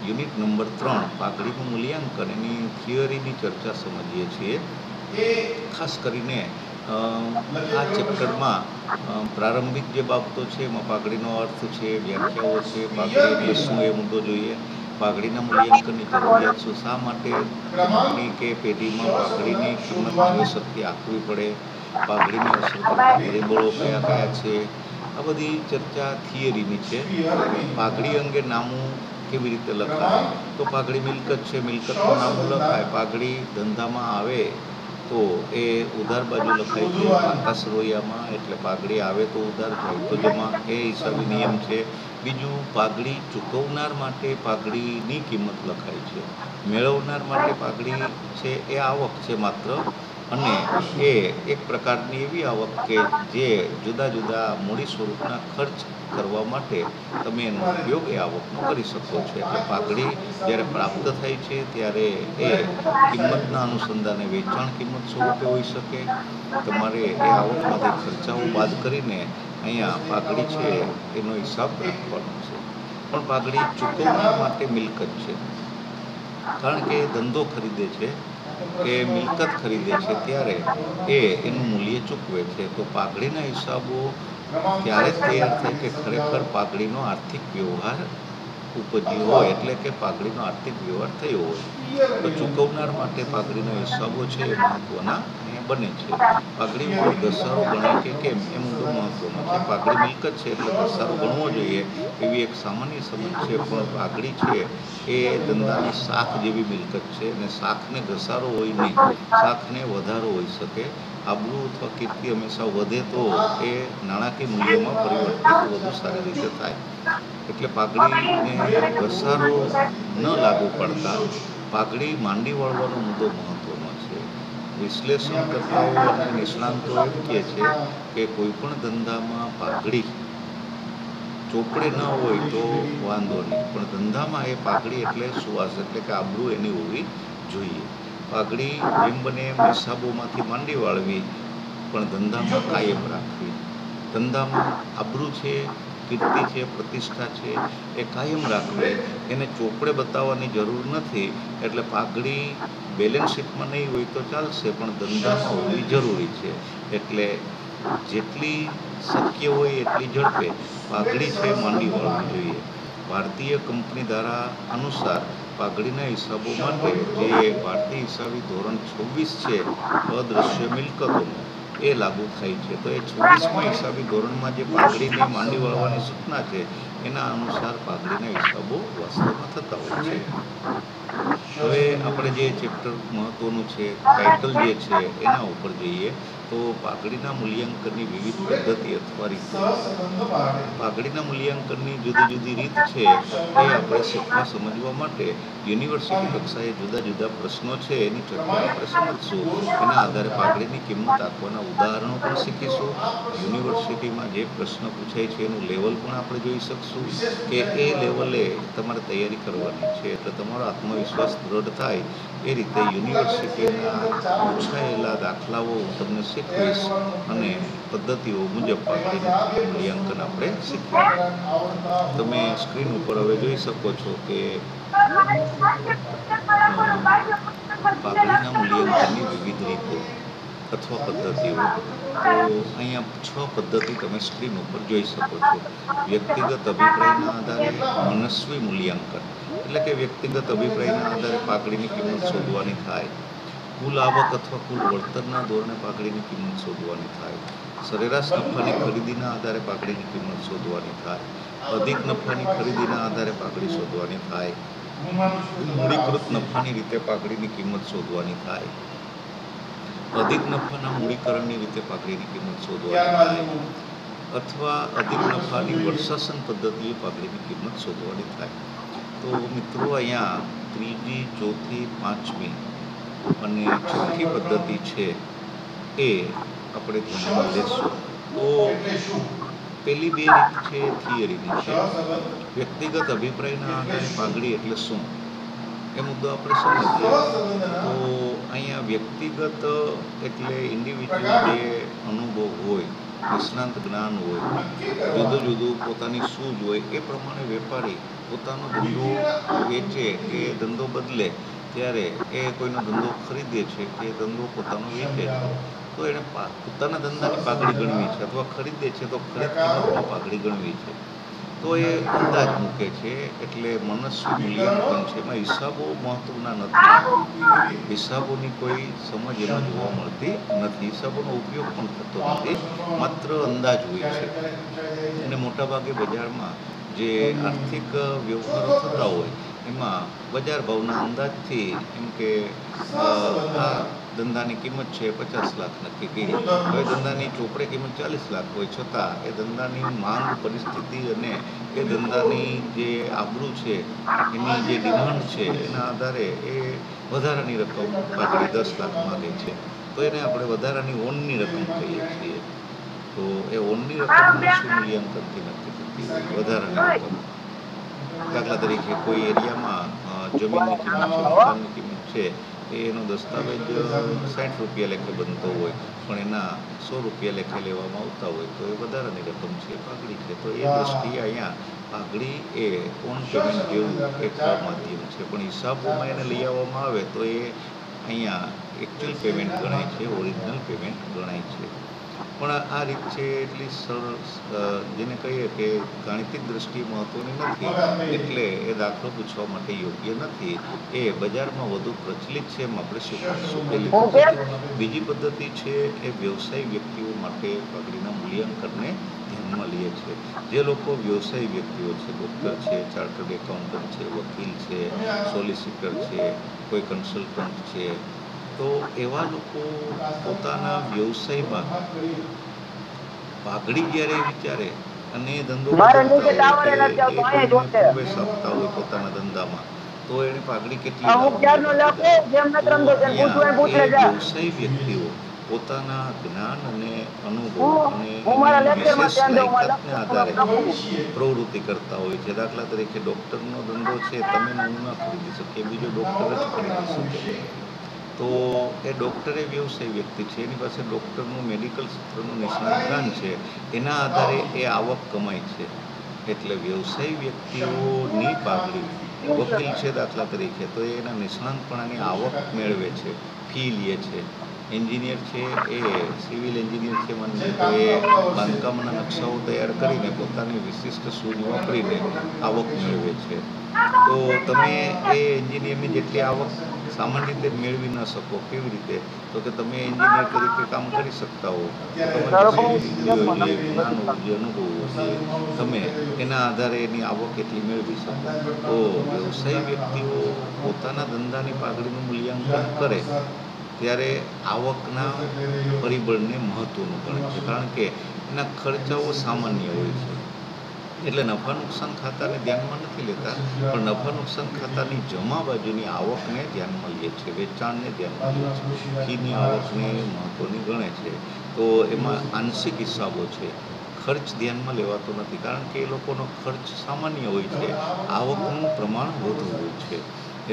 યુનિટ નંબર 3 પાઘડીનું મૂલ્યાંકન એની થિયરીની ચર્ચા સમજીએ છીએ. ખાસ કરીને આ ચેપ્ટરમાં પ્રારંભિક જે બાબતો છે એમાં પાઘડીનો અર્થ છે, વ્યાખ્યાઓ છે, પાઘડી એટલે શું એ મુદ્દો જોઈએ, પાઘડીના મૂલ્યાંકનની જરૂરિયાત શું, શા માટે કંપની કે પેઢીમાં પાઘડીની કિંમત નવેસરથી આંકવી પડે, પાઘડીને અસર કરતા પરિબળો કયા કયા છે, આ બધી ચર્ચા થિયરીની છે. પાઘડી અંગે નામું કેવી રીતે લખાય, તો પાઘડી મિલકત છે, મિલકતનું નામું લખાય. પાઘડી ધંધામાં આવે તો એ ઉધાર બાજુ લખાય છે, આકાશ રોયામાં, એટલે પાઘડી આવે તો ઉધાર જાય તો જમા, એ હિસાબે નિયમ છે. બીજું, પાઘડી ચૂકવનાર માટે પાઘડીની કિંમત લખાય છે, મેળવનાર માટે પાઘડી છે એ આવક છે માત્ર, અને એ એક પ્રકારની એવી આવક કે જે જુદા જુદા મૂડી સ્વરૂપના ખર્ચ કરવા માટે તમે એનો ઉપયોગ એ આવકનો કરી શકો છો. એટલે પાઘડી જ્યારે પ્રાપ્ત થાય છે ત્યારે એ કિંમતના અનુસંધાને વેચાણ કિંમત સ્વરૂપે હોઈ શકે. તમારે એ આવકમાંથી ખર્ચાઓ બાદ કરીને અહીંયા પાઘડી છે એનો હિસાબ રાખવાનો છે. પણ પાઘડી ચૂકવનાર માટે મિલકત છે, કારણ કે ધંધો ખરીદે છે કે મિલકત ખરીદે છે ત્યારે એ એનું મૂલ્ય ચૂકવે છે. તો પાઘડીના હિસાબો ત્યારે જ તૈયાર થાય કે ખરેખર પાઘડીનો આર્થિક વ્યવહાર ઉપજ્યો હોય, એટલે કે પાઘડીનો આર્થિક વ્યવહાર થયો હોય. તો ચૂકવનાર માટે પાઘડીના હિસાબો છે એ મહત્વના બને છે. પાઘડી ઉપર ઘસારો ગણાય કે કેમ એ મુદ્દો મહત્વનો છે. પાઘડી મિલકત છે એટલે ઘસારો ગણવો જોઈએ એવી એક સામાન્ય સમજ છે, પણ પાઘડી છે એ ધંધાની શાખ જેવી મિલકત છે અને શાખને ઘસારો હોય નહીં, શાખને વધારો હોઈ શકે. આબરૂ અથવા કીર્તિ હંમેશા વધે તો એ નાણાકીય મૂલ્યમાં પરિવર્તિત વધુ સારી રીતે થાય. એટલે પાઘડીને ઘસારો ન લાગુ પડતા પાઘડી માંડી વાળવાનો મુદ્દો મહત્વનો છે. વિશ્લેષણકર્તાઓ અને નિષ્ણાંતો એમ કહે છે કે કોઈ પણ ધંધામાં પાઘડી ચોપડે ન હોય તો વાંધો નહીં, પણ ધંધામાં એ પાઘડી એટલે સુવાસ, એટલે કે આબરૂ એની હોવી જોઈએ. પાઘડી જેમ બને એમ હિસાબોમાંથી માંડી વાળવી, પણ ધંધામાં કાયમ રાખવી. ધંધામાં આબરૂ છે કીર્તિ છે, પ્રતિષ્ઠા છે એ કાયમ રાખવી, એને ચોપડે બતાવવાની જરૂર નથી. એટલે પાઘડી બેલેન્સ શીટમાં નહીં હોય તો ચાલશે, પણ ધંધામાં હોવી જરૂરી છે. એટલે જેટલી શક્ય હોય એટલી ઝડપે પાઘડી છે માંડી વળવી જોઈએ. ભારતીય કંપની ધારા અનુસાર પાઘડીના હિસાબો માટે જે ભારતીય હિસાબી ધોરણ 26 છે અદ્રશ્ય મિલકતોનું, એ લાગુ થાય છે. તો એ 26મા હિસાબી ધોરણમાં જે પાઘડીને માંડી વળવાની સૂચના છે એના અનુસાર પાઘડીના હિસાબો વાસ્તવમાં થતા હોય છે. હવે આપણે જે ચેપ્ટર મહત્વનું છે, ટાઇટલ જે છે એના ઉપર જઈએ તો પાઘડીના મૂલ્યાંકનની વિવિધ પદ્ધતિ અથવા રીતો. પાઘડીના મૂલ્યાંકનની જુદી જુદી રીત છે એ આપણે શીખવા સમજવા માટે યુનિવર્સિટી કક્ષાએ જુદા જુદા પ્રશ્નો છે એની ચર્ચા આપણે સમજશું. એના આધારે પાઘડીની કિંમત આપવાના ઉદાહરણો પણ શીખીશું. યુનિવર્સિટીમાં જે પ્રશ્ન પૂછાય છે એનું લેવલ પણ આપણે જોઈ શકશું કે એ લેવલે તમારે તૈયારી કરવાની છે. એટલે તમારો આત્મવિશ્વાસ દ્રઢ થાય એ રીતે યુનિવર્સિટીના પૂછાયેલા દાખલાઓ હું તમને શીખવીશ અને પદ્ધતિઓ મુજબ પાઘડીનું મૂલ્યાંકન આપણે શીખીએ. તમે સ્ક્રીન ઉપર હવે જોઈ શકો છો કે પાઘડીના મૂલ્યાંકનની વિવિધ રીતો અથવા પદ્ધતિઓ. તો અહીંયા 6 પદ્ધતિ તમે સ્ક્રીન ઉપર જોઈ શકો છો. વ્યક્તિગત અભિપ્રાયના આધારે મનસ્વી મૂલ્યાંકન, એટલે કે વ્યક્તિગત અભિપ્રાયના આધારે પાઘડીની કિંમત શોધવાની થાય. કુલ આવક અથવા કુલ વળતરના ધોરણે પાઘડીની કિંમત શોધવાની થાય. સરેરાશ નફાની ખરીદીના આધારે પાઘડીની કિંમત શોધવાની થાય. અધિક નફાની ખરીદીના આધારે પાઘડી શોધવાની થાય. મૂડીકૃત નફાની રીતે પાઘડીની કિંમત શોધવાની થાય. અધિક નફાના મૂડીકરણની રીતે પાઘડીની કિંમત શોધવાની થાય, અથવા અધિક નફાની વર્ષાસન પદ્ધતિએ પાઘડીની કિંમત શોધવાની થાય. તો મિત્રો અહીંયા ત્રીજી, ચોથી, પાંચમી અને છઠ્ઠી પદ્ધતિ છે એ આપણે ધ્યાનમાં લેશું. તો પેલી બે રીત છે થિયરીની છે. વ્યક્તિગત અભિપ્રાયના આધારે પાઘડી એટલે શું એ મુદ્દો આપણે સમજીએ. તો અહીંયા વ્યક્તિગત એટલે ઇન્ડિવિજ્યુઅલ જે અનુભવ હોય, નિષ્ણાંત જ્ઞાન હોય, જુદું જુદું પોતાની સૂઝ હોય એ પ્રમાણે વેપારી પોતાનો ધંધો વેચે કે ધંધો બદલે ત્યારે એ કોઈનો ધંધો ખરીદે છે કે ધંધો પોતાનો વેચે છે તો એણે પોતાના ધંધાની પાઘડી ગણવી છે, અથવા ખરીદે છે તો ખરીદ કિંમતમાં પાઘડી ગણવી છે. તો એ અંદાજ મૂકે છે. એટલે મનસ્વી મૂલ્યાંકન છે, એમાં હિસાબો મહત્વના નથી. હિસાબોની કોઈ સમજ એમાં જોવા મળતી નથી. હિસાબોનો ઉપયોગ પણ થતો નથી, માત્ર અંદાજ હોય છે. અને મોટાભાગે બજારમાં જે આર્થિક વ્યવહારો થતા હોય એમાં બજાર ભાવના અંદાજથી, એમ કે આ ધંધાની કિંમત છે 50 લાખ નક્કી કરી, હવે ધંધાની ચોપડે કિંમત 40 લાખ હોય છતાં એ ધંધાની માંગ, પરિસ્થિતિ અને એ ધંધાની જે આબરૂ છે, એની જે ડિમાન્ડ છે એના આધારે એ વધારાની રકમ પાઘડી 10 લાખ માગે છે. તો એને આપણે વધારાની ઓનની રકમ કહીએ છીએ. તો એ ઓનની રકમ શું મૂલ્યાંકનથી નક્કી થતી હોય, વધારાની રકમ. દાખલા તરીકે કોઈ એરિયામાં જમીનની કિંમત છે, મકાનની કિંમત છે, એનો દસ્તાવેજ 60 રૂપિયા લેખે બનતો હોય પણ એના 100 રૂપિયા લેખે લેવામાં આવતા હોય તો એ વધારાની રકમ છે, પાઘડી છે. તો એ દ્રષ્ટિએ અહીંયા પાઘડી એ ઓન પેમેન્ટ જેવું એક માધ્યમ છે, પણ હિસાબોમાં એને લઈ આવવામાં આવે તો એ અહીંયા એકચ્યુઅલ પેમેન્ટ ગણાય છે, ઓરિજિનલ પેમેન્ટ ગણાય છે. પણ આ રીત છે એટલી સરળ, જેને કહીએ કે ગાણિતિક દ્રષ્ટિએ મહત્વની નથી, એટલે એ દાખલો પૂછવા માટે યોગ્ય નથી. એ બજારમાં વધુ પ્રચલિત છે એમ આપણે શીખીશું. પહેલી પદ્ધતિ. બીજી પદ્ધતિ છે એ વ્યવસાયિક વ્યક્તિઓ માટે પાઘડીના મૂલ્યાંકનને ધ્યાનમાં લે છે. જે લોકો વ્યવસાયી વ્યક્તિઓ છે, ડૉક્ટર છે, ચાર્ટર્ડ એકાઉન્ટન્ટ છે, વકીલ છે, સોલિસિટર છે, કોઈ કન્સલ્ટન્ટ છે, તો એવા લોકો પોતાના વ્યવસાયમાં પાઘડી જ્યારે વિચારે અને ધંધો કરતા હોય કે એ કોઈને પ્રવેશ આપતા હોય પોતાના ધંધામાં, તો એને પાઘડી કેટલી વ્યવસાયી વ્યક્તિઓ પોતાના જ્ઞાન અને અનુભવ અને વિશેષ લાયકાતને આધારે પ્રવૃત્તિ કરતા હોય છે. દાખલા તરીકે ડૉક્ટરનો ધંધો છે, તમે હું ન ખરીદી શકીએ, બીજો ડૉક્ટર જ ખરીદી શકે. તો એ ડૉક્ટર એ વ્યવસાય વ્યક્તિ છે, એની પાસે ડૉક્ટરનું મેડિકલ ક્ષેત્રનું નિષ્ણાત જ્ઞાન છે, એના આધારે એ આવક કમાય છે. એટલે વ્યવસાયી વ્યક્તિઓની પાઘડી, વકીલ છે દાખલા તરીકે, તો એ એના નિષ્ણાંતપણાની આવક મેળવે છે, ફી લે છે. એન્જિનિયર છે એ સિવિલ એન્જિનિયર છે મને તો એ બાંધકામના નકશાઓ તૈયાર કરીને પોતાની વિશિષ્ટ સૂઝ વાપરીને આવક મેળવે છે. તો તમે એ એન્જિનિયરની જેટલી આવક સામાન્ય રીતે મેળવી ન શકો. કેવી રીતે? તો કે તમે એન્જિનિયર તરીકે કામ કરી શકતા હો, તમારી નાનું અનુભવ તમે એના આધારે એની આવક એટલી મેળવી શકો. તો વ્યવસાયી વ્યક્તિઓ પોતાના ધંધાની પાઘડીનું મૂલ્યાંકન કરે ત્યારે આવકના પરિબળને મહત્ત્વનું ગણે છે, કારણ કે એના ખર્ચાઓ સામાન્ય હોય છે. એટલે નફા નુકસાન ખાતાને ધ્યાનમાં નથી લેતા, પણ નફા નુકસાન ખાતાની જમા બાજુની આવકને ધ્યાનમાં લે છે, વેચાણને ધ્યાનમાં લે છે, ફીની આવકને મહત્ત્વની ગણે છે. તો એમાં આંશિક હિસાબો છે, ખર્ચ ધ્યાનમાં લેવાતો નથી, કારણ કે એ લોકોનો ખર્ચ સામાન્ય હોય છે, આવકનું પ્રમાણ વધુ હોય છે.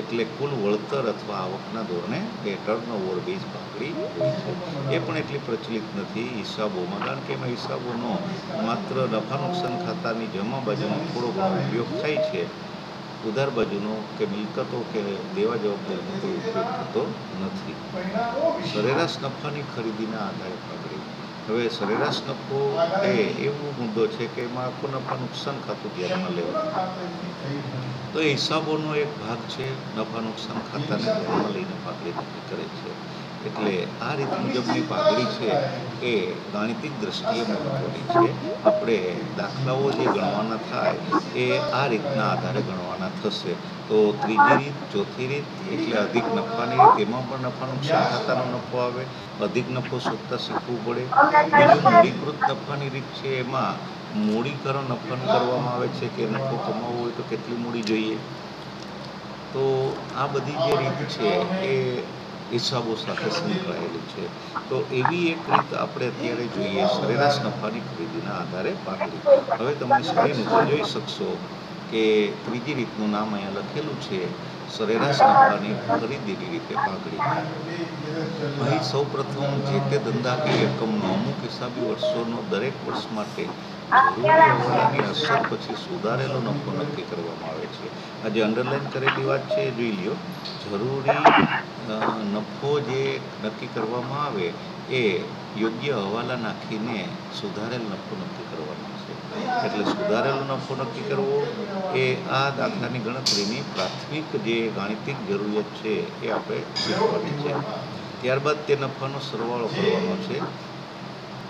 એટલે કુલ વળતર અથવા આવકના ધોરણે એ ટર્નઓવર બેઝ પાઘડી હોય છે. એ પણ એટલી પ્રચલિત નથી હિસાબોમાં, કારણ કે એમાં હિસાબોનો માત્ર નફા નુકસાન ખાતાની જમા બાજુનો થોડો ઘણો ઉપયોગ થાય છે, ઉધાર બાજુનો કે મિલકતો કે દેવા જવાબદારીનો કોઈ ઉપયોગ થતો નથી. સરેરાશ નફાની ખરીદીના આધારે પાઘડી. હવે સરેરાશ નફો એ એવો મુદ્દો છે કે એમાં આખું નફા નુકસાન ખાતું ધ્યાનમાં લેવાનું. તો એ હિસાબોનો એક ભાગ છે, નફા નુકસાન ખાતાને ધ્યાનમાં લઈને પાઘડી નક્કી કરે છે. એટલે આ રીત મુજબની પાઘડી છે એ ગાણિતિક દ્રષ્ટિએ મહત્ત્વની છે. આપણે દાખલાઓ જે ગણવાના થાય એ આ રીતના આધારે ગણવાના થશે. તો ત્રીજી રીત, ચોથી રીત એટલે અધિક નફાની રીત, એમાં પણ નફા નુકસાન ખાતાનો નફો આવે, અધિક નફો શોધતા શીખવું પડે. બીજું મૂડીકૃત નફાની રીત છે, એમાં મૂડીકરણ નફાનું કરવામાં આવે છે કે નફો કમાવવો હોય તો કેટલી મૂડી જોઈએ. તો આ બધી જે રીત છે એ હિસાબો સાથે સંકળાયેલી છે. તો એવી એક રીત આપણે અત્યારે જોઈએ, સરેરાશ નફાની ખરીદીના આધારે પાઘડી. હવે તમે સ્ક્રીન ઉપર જોઈ શકશો કે ત્રીજી રીતનું નામ અહીંયા લખેલું છે, સરેરાશ નફાની ખરીદીની રીતે પાઘડી. અહીં સૌ પ્રથમ જે તે ધંધાકીય એકમનો અમુક હિસાબી વર્ષોનો દરેક વર્ષ માટે જરૂરી હવાલાની અસર પછી સુધારેલો નફો નક્કી કરવામાં આવે છે. આ જે અંડરલાઈન કરેલી વાત છે એ જોઈ લ્યો. જરૂરી નફો જે નક્કી કરવામાં આવે એ યોગ્ય હવાલા નાખીને સુધારેલ નફો નક્કી કરવાનો છે. એટલે સુધારેલો નફો નક્કી કરવો એ આ દાખલાની ગણતરીની પ્રાથમિક જે ગાણિતિક જરૂરિયાત છે એ આપણે શીખવાની છે. ત્યારબાદ તે નફાનો સરવાળો કરવાનો છે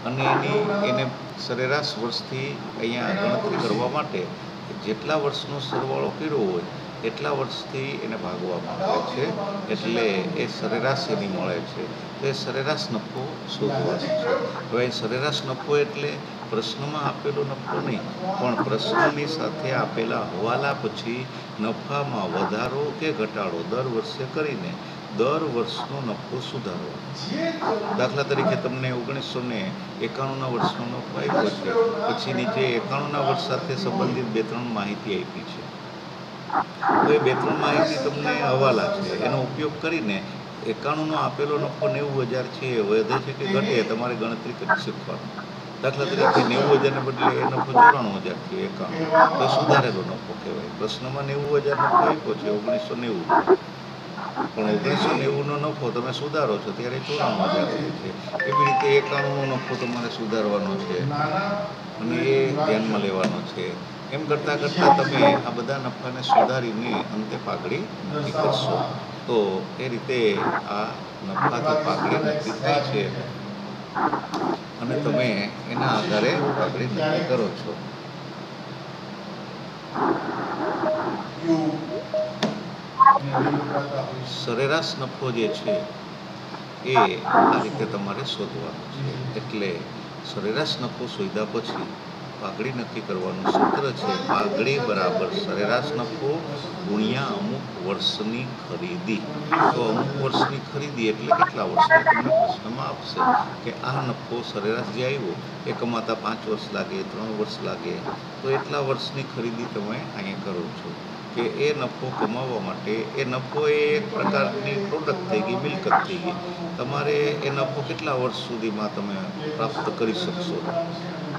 અને એને સરેરાશ વર્ષથી અહીંયા ગણતરી કરવા માટે જેટલા વર્ષનો સરવાળો કર્યો હોય એટલા વર્ષથી એને ભાગવામાં આવે છે, એટલે એ સરેરાશ એની મળે છે. તો એ સરેરાશ નફો શોધવાનો છે. હવે સરેરાશ નફો એટલે પ્રશ્નમાં આપેલો નફો નહીં, પણ પ્રશ્નની સાથે આપેલા હવાલા પછી નફામાં વધારો કે ઘટાડો દર વર્ષે કરીને દર વર્ષનો નફો સુધારવાનો. દાખલા તરીકે તમને 1991ના વર્ષનો નફો આપ્યો છે, પછી નીચે 91ના વર્ષ સાથે સંબંધિત 2-3 માહિતી આપી છે. તો એ 2-3 માહિતી તમને હવાલા છે, એનો ઉપયોગ કરીને 91નો આપેલો નફો 90,000 છે, એ વધે છે કે ઘટે તમારે ગણતરી કરી શીખવાનું. દાખલા તરીકે 90,000ને બદલે એ નફો 94,000 થયો, 91, તો સુધારેલો નફો કહેવાય. પ્રશ્નમાં 90,000 નફો આપ્યો છે 1990, પણ 1990નો નફો તમે સુધારો છો ત્યારે 94,000 થાય છે. એવી રીતે 91નો નફો તમારે સુધારવાનો છે અને એ ધ્યાનમાં લેવાનો છે. એમ કરતાં કરતાં તમે આ બધા નફાને સુધારીને અંતે પાઘડી નક્કી કરશો. તો એ રીતે આ નફાથી પાઘડી નક્કી થાય છે અને તમે એના આધારે પાઘડી નક્કી કરો છો. સરેરાશ નફો જે છે એ આ રીતે તમારે શોધવાનો છે. એટલે સરેરાશ નફો શોધ્યા પછી પાઘડી નક્કી કરવાનું સૂત્ર છે, પાઘડી બરાબર સરેરાશ નફો ગુણ્યા અમુક વર્ષની ખરીદી. તો અમુક વર્ષની ખરીદી એટલે કેટલા વર્ષની તમને પ્રશ્નમાં આપશે કે આ નફો સરેરાશ જે આવ્યો એ કમાતા 5 વર્ષ લાગે, 3 વર્ષ લાગે, તો એટલા વર્ષની ખરીદી તમે અહીંયા કરો છો. કે એ નફો કમાવવા માટે એ નફો એ એક પ્રકારની પ્રોડક્ટ થઈ ગઈ, મિલકત થઈ ગઈ. તમારે એ નફો કેટલા વર્ષ સુધીમાં તમે પ્રાપ્ત કરી શકશો?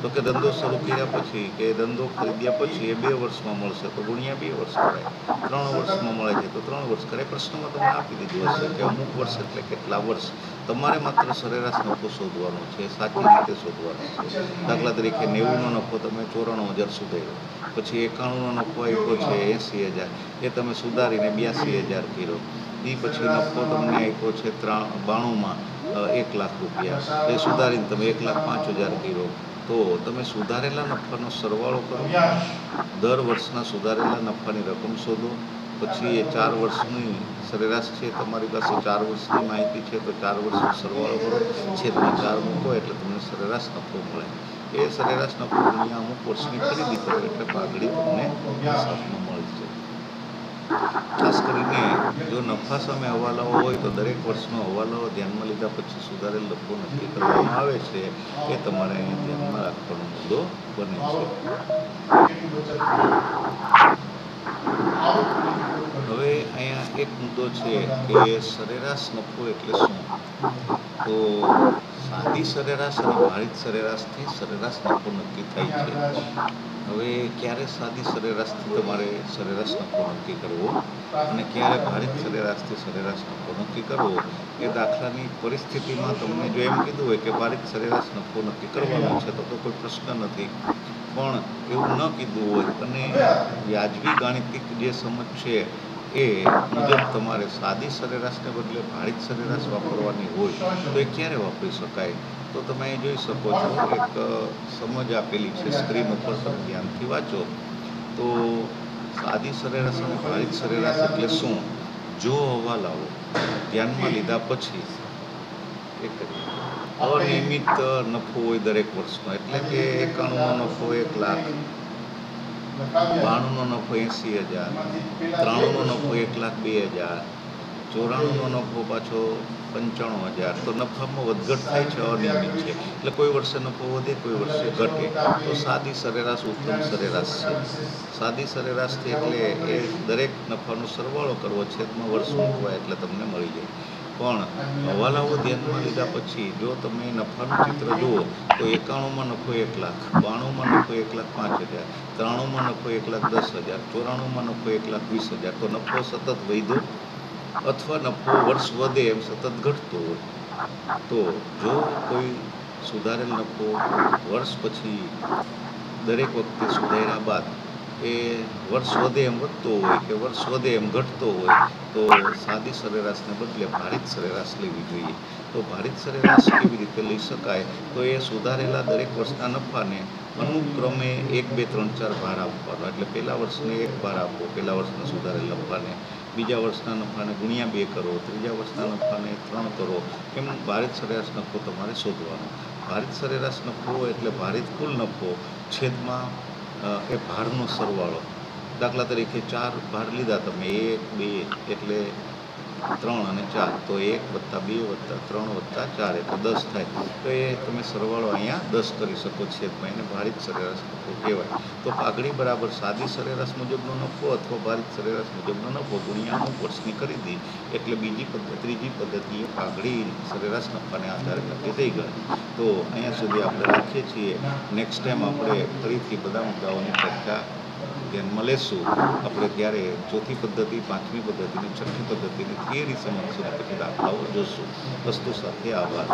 તો કે ધંધો શરૂ કર્યા પછી કે ધંધો ખરીદ્યા પછી એ 2 વર્ષમાં મળશે તો ગુણ્યા 2 વર્ષ કરાય. 3 વર્ષમાં મળે છે તો 3 વર્ષ કરાય. પ્રશ્નમાં તમને આપી દીધું હશે કે અમુક વર્ષ એટલે કેટલા વર્ષ. તમારે માત્ર સરેરાશ નફો શોધવાનો છે, સાચી રીતે શોધવાનો છે. દાખલા તરીકે 90નો નફો તમે 94,000 સુધાર્યો, પછી 91નો નફો આપ્યો છે 80,000, એ તમે સુધારીને 82,000 કર્યો. એ પછી નફો તમને આપ્યો છે 92માં 1 લાખ રૂપિયા, એ સુધારીને તમે 1,05,000 કર્યો. તો તમે સુધારેલા નફાનો સરવાળો કરો, દર વર્ષના સુધારેલા નફાની રકમ શોધો, પછી એ 4 વર્ષની સરેરાશ છે, તમારી પાસે 4 વર્ષની માહિતી છે તો 4 વર્ષનો સરવાળો કરો, છેદમાં 4 મૂકો એટલે તમને સરેરાશ નફો મળે. એ સરેરાશ નફો ગુણ્યા અમુક વર્ષની ખરીદી કરો એટલે પાઘડી તમને હિસાબમાં મળશે. ખાસ કરીને જો નફા સામે હવાલાઓ હોય તો દરેક વર્ષનો હવાલાઓ ધ્યાનમાં લીધા પછી સુધારેલ નફો નક્કી કરવામાં આવે છે, એ તમારે અહીંયા ધ્યાનમાં રાખવાનો મુદ્દો બને છે. હવે અહીંયા એક મુદ્દો છે કે સરેરાશ નફો એટલે શું? તો સાદી સરેરાશ અને ભારિત સરેરાશથી સરેરાશ નફો નક્કી થાય છે. હવે ક્યારે સાદી સરેરાશથી તમારે સરેરાશ નફો નક્કી કરવો અને ક્યારે ભારિત સરેરાશથી સરેરાશ નફો નક્કી કરવો, એ દાખલાની પરિસ્થિતિમાં તમને જો એમ કીધું હોય કે ભારિત સરેરાશ નફો નક્કી કરવાનો છે તો કોઈ પ્રશ્ન નથી. પણ એવું ન કીધું હોય અને વ્યાજબી ગાણિતિક જે સમજ છે એ મુજબ તમારે સાદી સરેરાશને બદલે ભારિત સરેરાશ વાપરવાની હોય તો એ ક્યારે વાપરી શકાય? તો તમે અહીં જોઈ શકો છો, એક સમજ આપેલી છે સ્ક્રીન ઉપર, તમે ધ્યાનથી વાંચો. તો સાદી સરેરાશ અને ભારિત સરેરાશ એટલે શું? જો હવાલાઓ ધ્યાનમાં લીધા પછી એક અનિયમિત નફો હોય દરેક વર્ષનો, એટલે કે 91નો નફો 1 લાખ, 92નો નફો 80,000, 93નો નફો 1,02,000, 94નો નફો પાછો 95,000, તો નફામાં વધઘટ થાય છે, અનિયમિત છે. એટલે કોઈ વર્ષે નફો વધે, કોઈ વર્ષે ઘટે. તો સાદી સરેરાશ ઉત્તમ સરેરાશ છે. સાદી સરેરાશથી એટલે એ દરેક નફાનો સરવાળો કરવો, છેદમાં વર્ષ મૂકવા એટલે તમને મળી જાય. પણ હવાલાઓ ધ્યાનમાં લીધા પછી જો તમે નફાનું ચિત્ર જુઓ તો 91માં નફો 1 લાખ, 92માં નફો 1,05,000, 93માં નફો 1,10,000, 94માં નફો 1,20,000, તો નફો સતત વધ્યો અથવા નફો વર્ષ વધે એમ સતત ઘટતો હોય. તો જો કોઈ સુધારેલ નફો વર્ષ પછી દરેક વખતે સુધાર્યા બાદ એ વર્ષ વધે એમ વધતો હોય કે વર્ષ વધે એમ ઘટતો હોય તો સાદી સરેરાશને બદલે ભારિત સરેરાશ લેવી જોઈએ. તો ભારિત સરેરાશ કેવી રીતે લઈ શકાય? તો એ સુધારેલા દરેક વર્ષના નફાને અનુક્રમે 1, 2, 3, 4 ભાર આપવાનો. એટલે પહેલા વર્ષને 1 ભાર આપો, પહેલા વર્ષના સુધારેલ નફાને, બીજા વર્ષના નફાને ગુણ્યા 2 કરો, ત્રીજા વર્ષના નફાને 3 કરો. એમ ભારિત સરેરાશ નફો તમારે શોધવાનો. ભારિત સરેરાશ નફો એટલે ભારિત કુલ નફો છેદમાં એ ભારનો સરવાળો. દાખલા તરીકે 4 ભાર લીધા તમે, 1, 2 એટલે 3 અને 4, તો 1 + 2 + 3 + 4 એટલે 10 થાય. તો એ તમે સરવાળો અહીંયા 10 કરી શકો છેદમાં, એને ભારિત સરેરાશ નફો કહેવાય. તો પાઘડી બરાબર સાદી સરેરાશ મુજબનો નફો અથવા ભારિત સરેરાશ મુજબનો નફો ગુણ્યા અમુક વર્ષની ખરીદી, એટલે ત્રીજી પદ્ધતિએ પાઘડી સરેરાશ નફાને આધારે નક્કી થઈ ગઈ. તો અહીંયા સુધી આપણે રાખીએ છીએ. નેક્સ્ટ ટાઈમ આપણે ફરીથી બધા મુદ્દાઓની ચર્ચા ધ્યાનમાં લેશું. આપણે ત્યારે ચોથી પદ્ધતિ, પાંચમી પદ્ધતિ અને છઠ્ઠી પદ્ધતિની થિયરી સમજશું અને પછી દાખલાઓ જોશું. વસ્તુ સાથે આભાર.